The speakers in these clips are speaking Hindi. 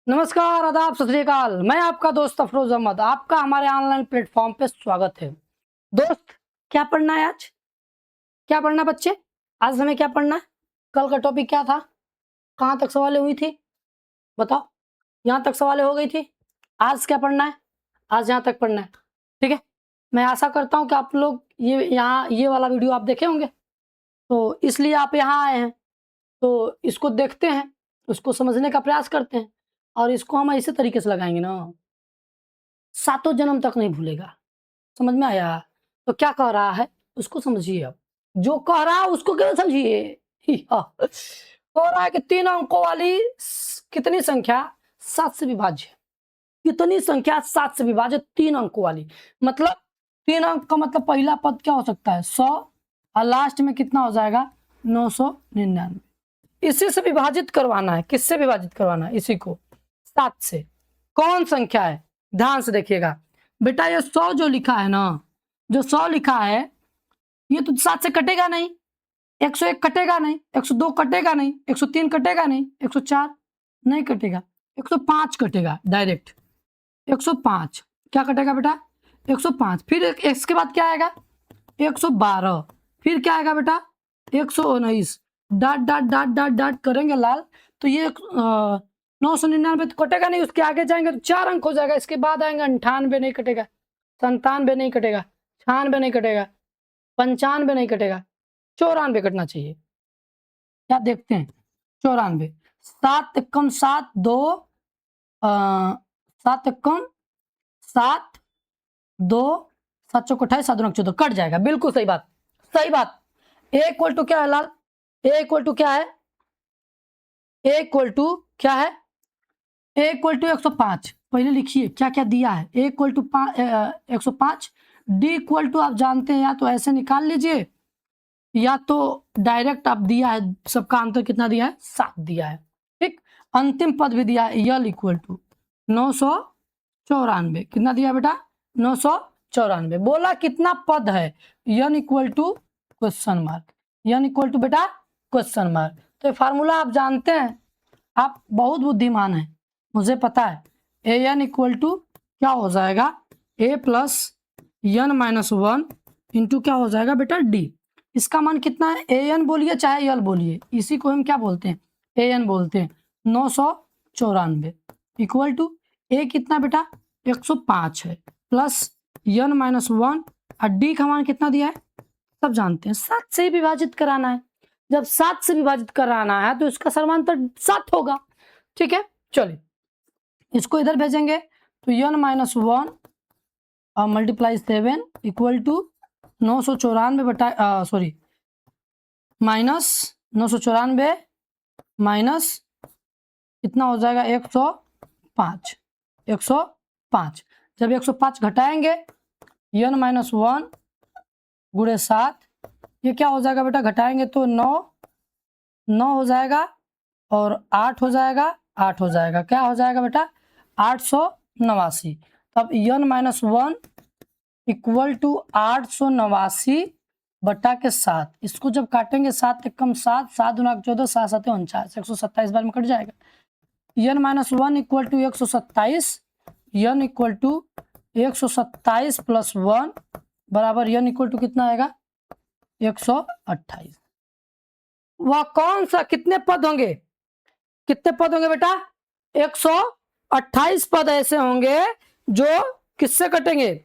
नमस्कार, आदाब, सत श्री अकाल। मैं आपका दोस्त अफरोज अहमद, आपका हमारे ऑनलाइन प्लेटफॉर्म पे स्वागत है। दोस्त, क्या पढ़ना है आज? क्या पढ़ना है बच्चे? आज हमें क्या पढ़ना है? कल का टॉपिक क्या था? कहाँ तक सवालें हुई थी? बताओ। यहाँ तक सवालें हो गई थी। आज क्या पढ़ना है? आज यहाँ तक पढ़ना है। ठीक है। मैं आशा करता हूँ कि आप लोग ये वाला वीडियो आप देखे होंगे, तो इसलिए आप यहाँ आए हैं। तो इसको देखते हैं, उसको समझने का प्रयास करते हैं, और इसको हम ऐसे तरीके से लगाएंगे ना, सातों जन्म तक नहीं भूलेगा। समझ में आया? तो क्या कह रहा है उसको समझिए। अब जो कह रहा है उसको केवल समझिए। कह रहा है कि 3 अंकों वाली कितनी संख्या 7 से विभाज्य है। कितनी संख्या 7 से विभाज्य 3 अंकों वाली, मतलब 3 अंक का मतलब पहला पद क्या हो सकता है? 100, और लास्ट में कितना हो जाएगा? 999। इसी से विभाजित करवाना है। किससे विभाजित करवाना है? इसी को 7 से। कौन संख्या है? ध्यान से देखिएगा बेटा। ये 100 जो लिखा है ना, जो 100 लिखा है, ये तो 7 से कटेगा नहीं। 101 कटेगा नहीं, 102 कटेगा नहीं, 103 कटेगा नहीं, 104 नहीं कटेगा, 105 कटेगा डायरेक्ट। 105 क्या कटेगा बेटा? 105। फिर इसके बाद क्या आएगा? 112। फिर क्या आएगा बेटा? 119। Dot dot dot dot dot करेंगे लाल, तो ये 999 तो कटेगा नहीं। उसके आगे जाएंगे तो 4 अंक हो जाएगा। इसके बाद आएंगे 98 नहीं कटेगा, 97 नहीं कटेगा, 96 नहीं कटेगा, 95 नहीं कटेगा, 94 कटना चाहिए। क्या देखते हैं? 94। 7 एकम 7, 2 7 एकम 7, 2 7 चौक 28, 7 दूनी 14 कट जाएगा। बिल्कुल सही बात, सही बात। ए इक्वल टू क्या है लाल? ए इक्वल टू क्या है? ए इक्वल टू क्या है? A equal to 105। पहले लिखिए क्या क्या दिया है। A equal to 105। D equal to आप जानते हैं, या तो ऐसे निकाल लीजिए, या तो डायरेक्ट आप दिया है। सबका आंसर कितना दिया है? 7 दिया है। ठीक। अंतिम पद भी दिया है, यल इक्वल टू 994। कितना दिया बेटा? 994। बोला कितना पद है? N equal to question mark. N equal to बेटा क्वेश्चन मार्क। तो ये फार्मूला आप जानते हैं, आप बहुत बुद्धिमान हैं, मुझे पता है। ए एन इक्वल टू क्या हो जाएगा? A plus N minus 1 into क्या हो जाएगा बेटा? डी। इसका मान कितना है? ए एन बोलिए चाहे यल बोलिए, इसी को हम क्या बोलते हैं? ए एन बोलते हैं। 994 इक्वल टू ए कितना बेटा? 105 है, प्लस एन माइनस 1, और डी का मान कितना दिया है? सब जानते हैं, 7 से विभाजित कराना है। जब 7 से विभाजित कराना है तो इसका सर्वांतर 7 होगा। ठीक है, चलिए इसको इधर भेजेंगे तो एन माइनस 1 और मल्टीप्लाई 7 इक्वल टू 994 बटा सॉरी माइनस 994 माइनस कितना हो जाएगा? 105। 105 जब 105 घटाएंगे, एन माइनस 1 गुणे 7, ये क्या हो जाएगा बेटा? घटाएंगे तो 9 हो जाएगा, और 8 हो जाएगा, 8 हो जाएगा। क्या हो जाएगा बेटा? 889। तब एन माइनस 1 इक्वल टू 889 बटा के 7। इसको जब काटेंगे 7 एकम 7, 7 दूना 14, 7 7 49, 127 बार में कट जाएगा। N minus 1 equal to 127। N equal to 127 plus 1 बराबर एन इक्वल टू कितना आएगा? 128। वह कौन सा, कितने पद होंगे? कितने पद होंगे बेटा? 128 पद ऐसे होंगे जो किससे कटेंगे?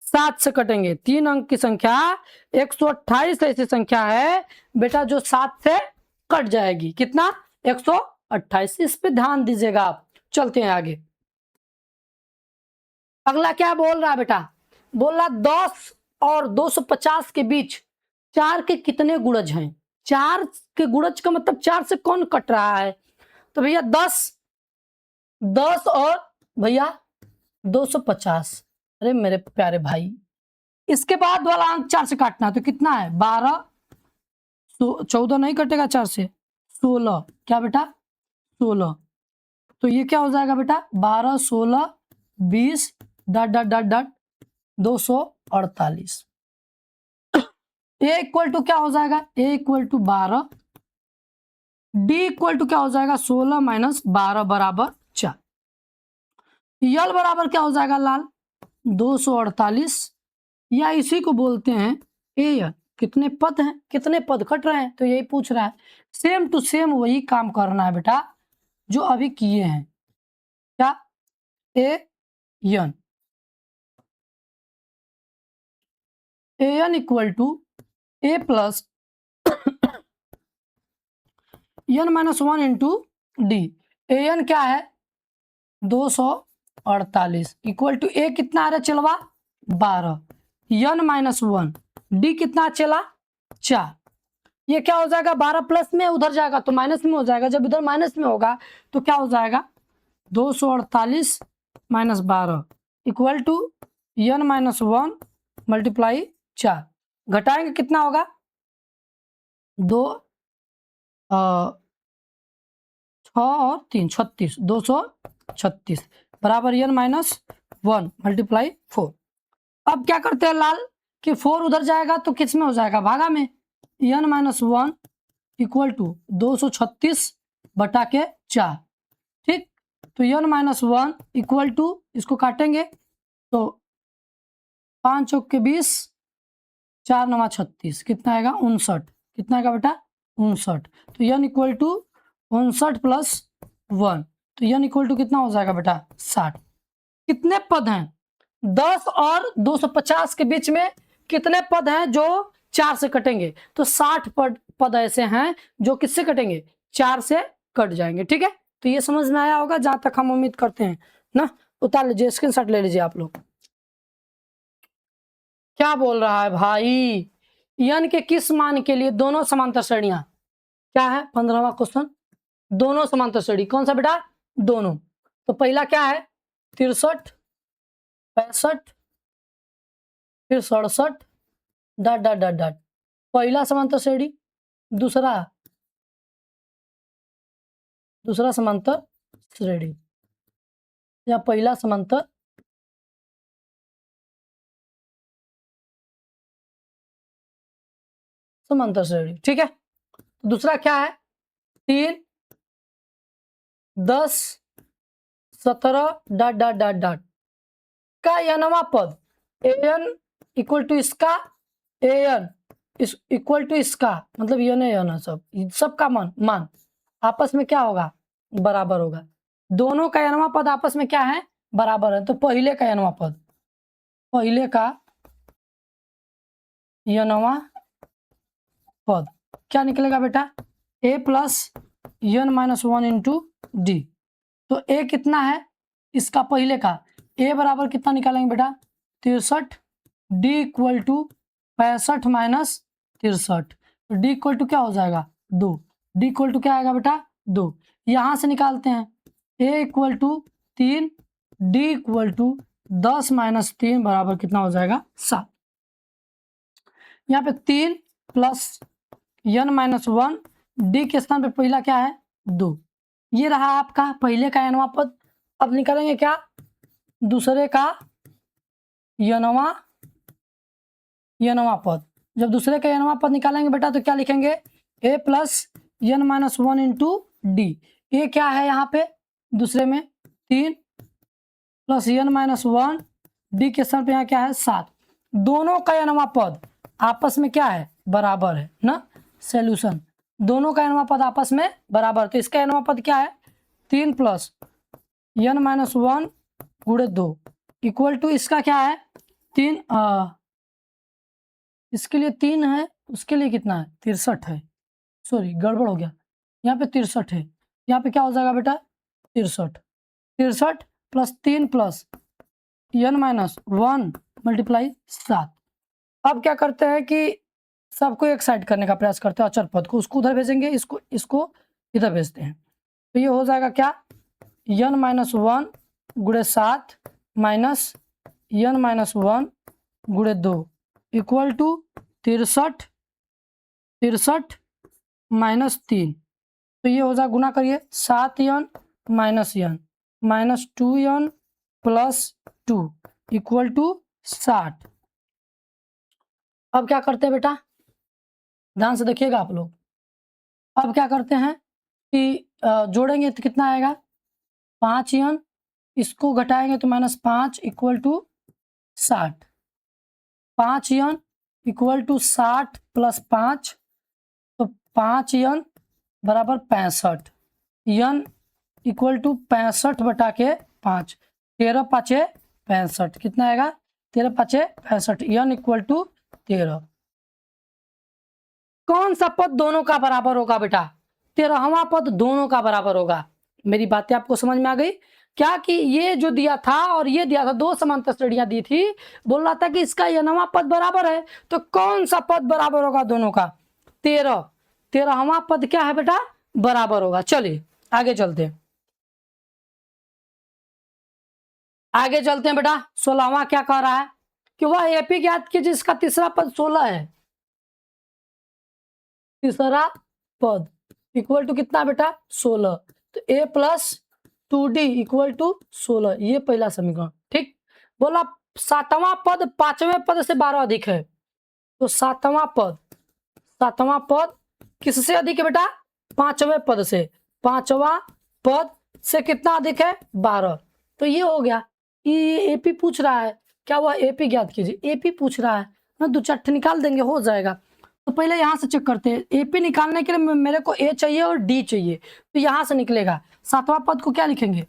7 से कटेंगे। 3 अंक की संख्या 128 ऐसी संख्या है बेटा जो 7 से कट जाएगी। कितना? 128। इस पे ध्यान दीजिएगा आप। चलते हैं आगे। अगला क्या बोल रहा है बेटा? बोल रहा 10 और 250 के बीच 4 के कितने गुणज हैं? 4 के गुणज का मतलब 4 से कौन कट रहा है? तो भैया 10 और भैया 250। अरे मेरे प्यारे भाई, इसके बाद वाला अंक 4 से काटना है तो कितना है? 12, 14 नहीं कटेगा 4 से, 16। क्या बेटा? 16। तो ये क्या हो जाएगा बेटा? 12, 16, 20 dot dot dot dot 248। A equal to क्या हो जाएगा? A equal to 12। D equal to क्या हो जाएगा? 16 माइनस 12 बराबर 4। यल बराबर क्या हो जाएगा लाल, 248, या इसी को बोलते हैं एन। कितने पद हैं, कितने पद कट रहे हैं, तो यही पूछ रहा है। सेम टू सेम वही काम करना है बेटा जो अभी किए हैं। क्या, n equal to a plus N minus 1 into d. N क्या है 248 इक्वल टू ए कितना आ रहा है चलवा 12, एन माइनस 1, डी कितना चला 4। ये क्या हो जाएगा 12 प्लस में उधर जाएगा तो माइनस में हो जाएगा, जब इधर माइनस में होगा तो क्या हो जाएगा 248 minus 12 equal to n minus 1 multiply 4। घटाएंगे कितना होगा 2 6 और 3 36, 236 बराबर एन माइनस 1 मल्टीप्लाई 4। अब क्या करते हैं लाल कि 4 उधर जाएगा तो किस में हो जाएगा भागा में, एन माइनस 1 इक्वल टू 236 बटा के 4। ठीक, तो एन माइनस 1 इक्वल टू इसको काटेंगे तो 5 चौक के 20, 4 9 36, कितना आएगा 59। कितना आएगा बेटा 59। तो एन इक्वल टू 59 प्लस 1, तो एन इक्वल टू कितना हो जाएगा बेटा 60। कितने पद हैं 10 और 250 के बीच में कितने पद हैं जो 4 से कटेंगे, तो 60 पद ऐसे हैं जो किससे कटेंगे 4 से कट जाएंगे। ठीक है, तो ये समझ में आया होगा जहां तक हम उम्मीद करते हैं ना। उतार लीजिए, स्क्रीनशॉट ले लीजिए आप लोग। क्या बोल रहा है भाई, एन के किस मान के लिए दोनों समांतर श्रेणियां, क्या है 15वां क्वेश्चन, दोनों समांतर श्रेणी कौन सा बेटा दोनों। तो पहला क्या है 63 65 फिर 67 डॉट डॉट डॉट डॉट, पहला समांतर श्रेणी, दूसरा समांतर श्रेणी, या पहला समांतर श्रेणी। ठीक है, दूसरा क्या है 3 10 17 डॉट डॉट डॉट डॉट का एनवां पद एन इक्वल टू इसका एन इक्वल टू इसका, मतलब एन सबका मान आपस में क्या होगा बराबर होगा। दोनों का एनवां पद आपस में क्या है बराबर है, तो पहले का एनवां पद, पहले का एनवां पद क्या निकलेगा बेटा A plus N minus 1 into D. तो ए कितना है इसका पहले का, ए बराबर कितना निकालेंगे बेटा 63, डी इक्वल टू 65 माइनस 63, तो डी इक्वल टू क्या हो जाएगा 2, डी इक्वल टू क्या आएगा बेटा 2। यहां से निकालते हैं A equal to 3, D equal to 10 minus 3 बराबर कितना हो जाएगा 7। यहाँ पे 3 प्लस एन माइनस 1, डी के स्थान पे पहला क्या है 2, ये रहा आपका पहले का एनवां पद। अब निकालेंगे क्या दूसरे का एनवां पद। जब दूसरे का एनवां पद निकालेंगे बेटा तो क्या लिखेंगे A plus N minus 1 into D. A क्या है यहाँ पे दूसरे में 3 प्लस एन माइनस 1, डी के स्थान पे यहाँ क्या है 7। दोनों का एनवां पद आपस में क्या है बराबर है ना। सॉल्यूशन, दोनों का एनवां पद आपस में बराबर, तो इसका एनवां पद क्या है 3 प्लस एन माइनस 1 गुणे 2 इक्वल टू इसका क्या है 3, इसके लिए 3 है, उसके लिए कितना है 63 है, सॉरी गड़बड़ हो गया, यहाँ पे 63 है, यहाँ पे क्या हो जाएगा बेटा 63 plus 3 plus N minus 1 multiply 7। अब क्या करते हैं कि सबको एक साइड करने का प्रयास करते हैं, अचर पद को उसको उधर भेजेंगे, इसको इधर भेजते हैं, तो ये हो जाएगा क्या एन माइनस 1 गुणे 7 माइनस एन माइनस 1 गुणे 2 इक्वल टू 63 माइनस 3, तो ये हो जाएगा गुना करिए 7 n minus 2 n plus 2 equal to 60। अब क्या करते हैं बेटा ध्यान से देखिएगा आप लोग। अब क्या करते हैं कि जोड़ेंगे तो कितना आएगा 5n, इसको घटाएंगे तो -5 equal to 60। 5n equal to 60 plus 5, तो 5n बराबर 65। n इक्वल टू 65 बटा के 5, 13 पाँचे 65, कितना आएगा 13 पाँचे 65, n इक्वल टू 13। कौन सा पद दोनों का बराबर होगा बेटा? 13वां पद दोनों का बराबर होगा। मेरी बातें आपको समझ में आ गई क्या? कि ये जो दिया था और ये दिया था, दो समांतर श्रेणियां दी थी, बोल रहा था कि इसका nवां पद बराबर है, तो कौन सा पद बराबर होगा दोनों का? 13। 13वां पद क्या है बेटा? बराबर होगा। चलिए आगे चलते हैं, आगे चलते हैं बेटा। 16वां क्या कह रहा है कि वह एपी ज्ञात कीजिए जिसका तीसरा पद 16 है। तीसरा पद इक्वल टू कितना बेटा? 16। तो a plus 2d equal to 16, ये पहला समीकरण। ठीक, बोला 7वां पद 5वें पद से 12 अधिक है, तो 7वां पद किससे अधिक है बेटा? 5वें पद से। 5वां पद से कितना अधिक है? 12। तो ये हो गया। ये एपी पूछ रहा है, क्या हुआ? एपी ज्ञात कीजिए। एपी पूछ रहा है ना, 2 4 निकाल देंगे, हो जाएगा। तो पहले यहां से चेक करते हैं। एपी निकालने के लिए मेरे को ए चाहिए और डी चाहिए, तो यहां से निकलेगा। 7वां पद को क्या लिखेंगे?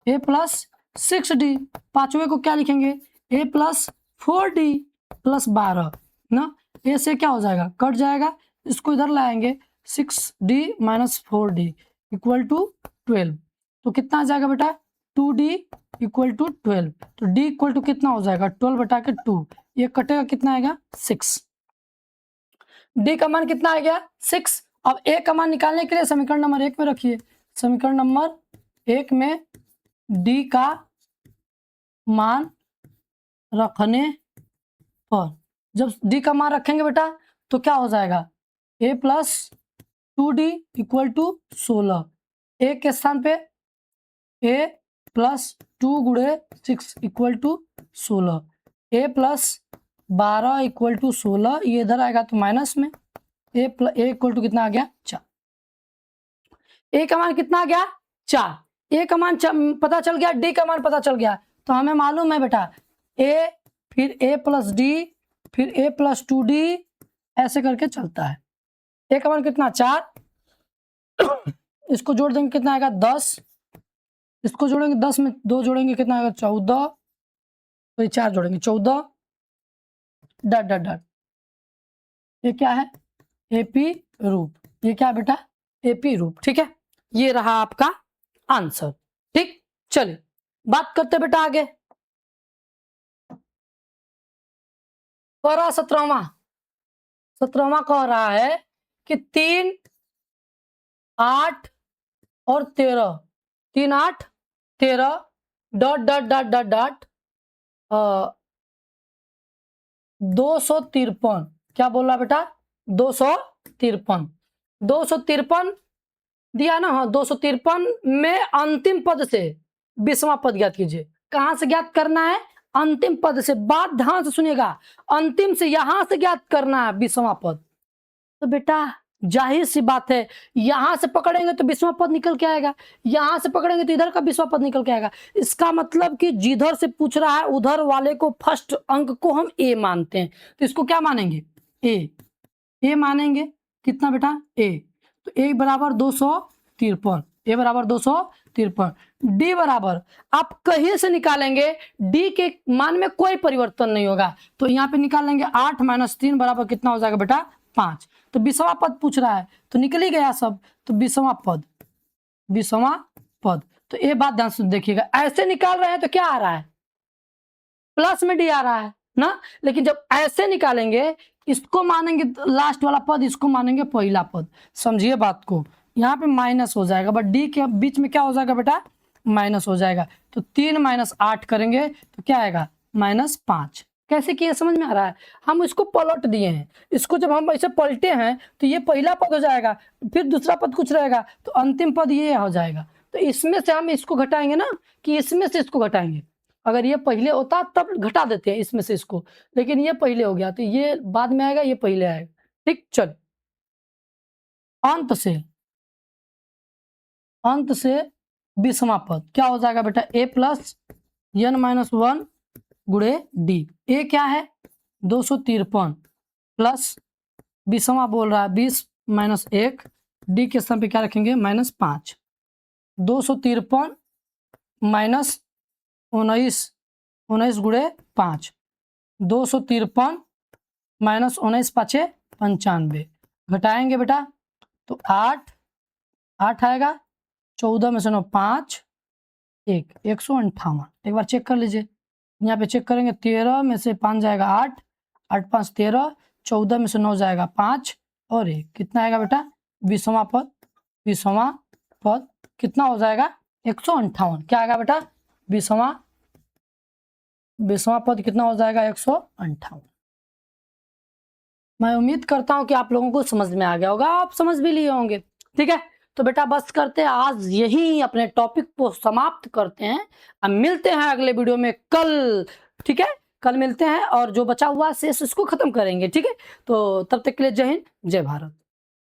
A plus 6d। 5वें को क्या लिखेंगे? ए प्लस 4d प्लस 12 ना। ए से क्या हो जाएगा? कट जाएगा, इसको इधर लाएंगे, 6d minus 4d equal to 12। तो कितना आ जाएगा बेटा? 2d equal to 12। तो d इक्वल टू कितना हो जाएगा? 12 बटा के 2, ये कटेगा, कितना आएगा? 6। डी का मान कितना आ गया? 6। अब ए का मान निकालने के लिए समीकरण नंबर 1 में रखिए। समीकरण नंबर 1 में डी का मान रखने पर, जब डी का मान रखेंगे बेटा तो क्या हो जाएगा? A plus 2d equal to 16। A के स्थान पे ए प्लस 2 गुणे 6 equal to 16। A plus 12 equal to 16, ये इधर आएगा तो माइनस में। ए इक्वल टू कितना आ गया? 4। ए का मान कितना आ गया? 4। ए का मान पता चल गया, डी का मान पता चल गया, तो हमें मालूम है बेटा ए, फिर ए प्लस डी, फिर ए प्लस 2d, ऐसे करके चलता है। ए का मान कितना? 4। इसको जोड़ देंगे कितना आएगा? 10। इसको जोड़ेंगे 10 में 2 जोड़ेंगे कितना आएगा? 14। तो ये 4 जोड़ेंगे 14, डट डट डट। ये क्या है? एपी रूप। ये क्या बेटा? एपी रूप। ठीक है, ये रहा आपका आंसर। ठीक, चलिए बात करते बेटा आगे। और 17वां कह रहा है कि 3, 8 और 13, 3, 8, 13 dot dot dot dot dot 253। क्या बोल रहा बेटा? 253। 253 दिया ना? हाँ, 253 में अंतिम पद से 20वां पद ज्ञात कीजिए। कहां से ज्ञात करना है? अंतिम पद से। बात ध्यान से सुनिएगा, अंतिम से यहां से ज्ञात करना है 20वां पद। तो बेटा जाहिर सी बात है, यहां से पकड़ेंगे तो 20वां पद निकल के आएगा, यहां से पकड़ेंगे तो इधर का 20वां पद निकल के आएगा। इसका मतलब कि जिधर से पूछ रहा है उधर वाले को फर्स्ट अंक को हम ए मानते हैं, तो इसको क्या मानेंगे? ए मानेंगे। कितना बेटा? ए। तो ए बराबर 253, ए बराबर 253। डी बराबर आप कहीं से निकालेंगे, डी के मान में कोई परिवर्तन नहीं होगा, तो यहाँ पे निकाल लेंगे 8 माइनस 3 बराबर कितना हो जाएगा बेटा? 5। तो 20वां पद पूछ रहा है तो निकल ही गया सब। तो 20वां पद। तो ये बात ध्यान से देखिएगा, ऐसे निकाल रहे हैं तो क्या आ रहा है? प्लस में डी आ रहा है ना। लेकिन जब ऐसे निकालेंगे, इसको मानेंगे लास्ट वाला पद, इसको मानेंगे पहला पद। समझिए बात को, यहाँ पे माइनस हो जाएगा, बट डी के बीच में क्या हो जाएगा बेटा? माइनस हो जाएगा। तो 3 माइनस 8 करेंगे तो क्या आएगा? -5। कैसे किए समझ में आ रहा है? हम इसको पलट दिए हैं, इसको जब हम ऐसे पलटे हैं तो ये पहला पद हो जाएगा, फिर दूसरा पद कुछ रहेगा, तो अंतिम पद ये हो जाएगा। तो इसमें से हम इसको घटाएंगे ना, कि इसमें से इसको घटाएंगे। अगर ये पहले होता तब घटा देते हैं इसमें से इसको, लेकिन ये पहले हो गया तो ये बाद में आएगा, ये पहले आएगा। ठीक, चल अंत से बीसवां पद क्या हो जाएगा बेटा, ए प्लस n माइनस 1 गुणे डी। ए क्या है 253 प्लस बीसवां बोल रहा है 20 माइनस 1, डी के स्थान पे क्या रखेंगे -5। 253 माइनस 19 गुणे 5, 253 माइनस 19 पाँचे 95, घटाएंगे बेटा तो 8 आएगा, 14 में से 9 5 1 158। एक बार चेक कर लीजिए, यहाँ पे चेक करेंगे 13 में से 5 जाएगा 8, 8 5 13, 14 में से 9 जाएगा 5 और 1, कितना आएगा बेटा 20वां पद। 20वां पद कितना हो जाएगा 158। क्या आएगा बेटा 20वां पद कितना हो जाएगा 158। मैं उम्मीद करता हूं कि आप लोगों को समझ में आ गया होगा, आप समझ भी लिए होंगे। ठीक है, तो बेटा बस करते हैं आज यही अपने टॉपिक को समाप्त करते हैं। अब मिलते हैं अगले वीडियो में कल। ठीक है, कल मिलते हैं और जो बचा हुआ शेष इसको खत्म करेंगे। ठीक है, तो तब तक के लिए जय हिंद जय भारत।